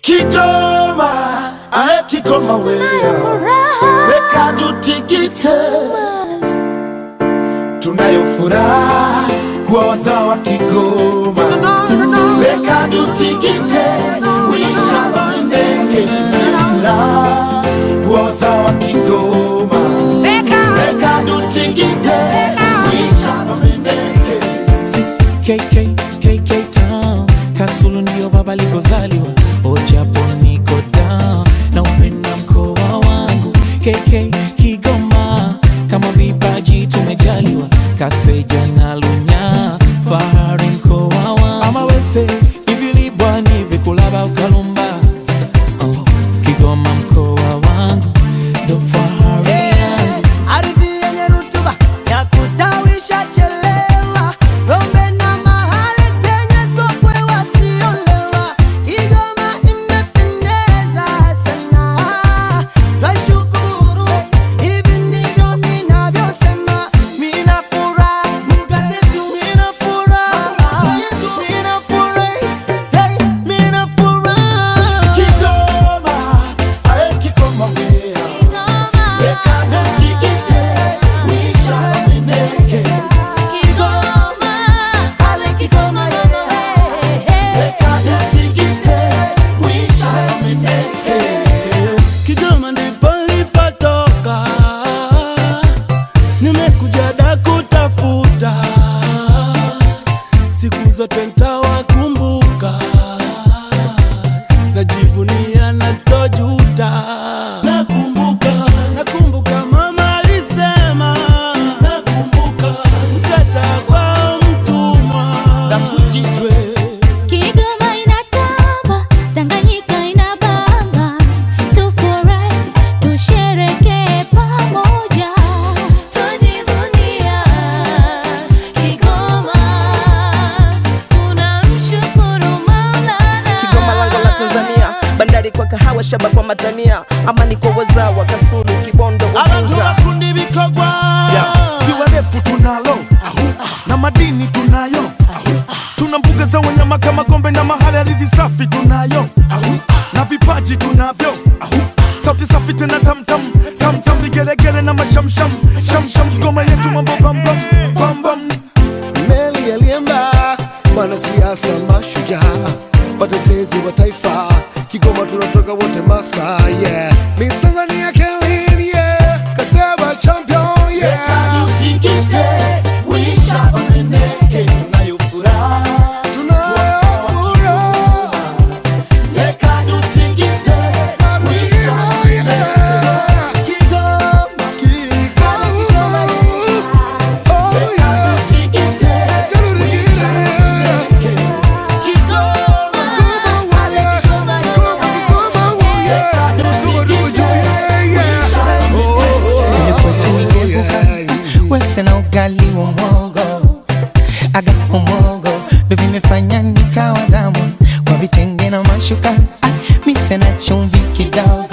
Kigoma, ae Kigoma wewe, weka dutikite. Tunayo furaha kuwa wazawa Kigoma, weka dutikite, wisha wendeke. Tunayo furaha kuwa wazawa Kigoma, weka dutikite, wisha wendeke. KK Town, Kasulu ndio baba alikozaliwa. Ojapo niko down na upenda mkoa wangu. KK Kigoma, kama vipaji tumejaliwa. Kaseja na Lunya, fahari mkoa wangu. Ama wese, hivi bwani vikulaba ukalumba. Kigoma mkoa wangu, ndo fahari yangu. Ardhi yenye rutuba ya kustawisha chelewa, ng'ombe na mahali zenye sokwe wasiolewa. Kigoma imependeza sana, twashukuru. Hivi ndivyo ninavyosema, mina furaha, lugha zetu mina furaha, mina furahi, hey, mina furaha. Kigoma, ae Kigoma wewe, weka dutikite, wisha wendeke. Weka dutikite, wisha wendeke. Kigoma ndipo nilipotoka, nimekuja da kutafuta, siku zote nitawakumbuka, najivunia na sitojuta. Nakumbuka mama alisema, mkata kwa mtumwa na kujitwe. Kigoma inatamba, Tanganyika inabamba. Tufurahi, tusherehekee pamoja. Tujivunia Kigoma, tunamshukuru Maulana. Kigoma lango la Tanzania, bandari kwa kahawa, shaba kwa matania, amani kwa wazawa, Kasulu, Kibondo, Abantu Uvinza. wakundi Bikogwa, ziwa refu tunalo, na madini tunayo. Tuna mbuga za wanyama kama Gombe na mahali ardhi safi tunayo, na vipaji tunavyo. Sauti safi tena tamtam, tamtam, vigelegele na mashamsham, shamsham. Kigoma yetu mambo bam bam, bam bam. Meli alienda, wanasiasa mashujaa, watetezi wa taifa. Kigoma tunatoka wote master, yeah. Miss Tanzania Kelly, yeah. Kaseba champion, yeah. Dutikite, wisha wendeke. Tunayo furaha, Tunafuraha, weka dutikite, wisha wendeke. Kigoma, Kigoma, oh yeah. dutikite, wisha wendeke. Kigoma, Wese na ugali wa mwogo, aga umogo, ndo vimefanya nikawa damu. Kwa vitenge na mashuka, mise na chumvi kidogo.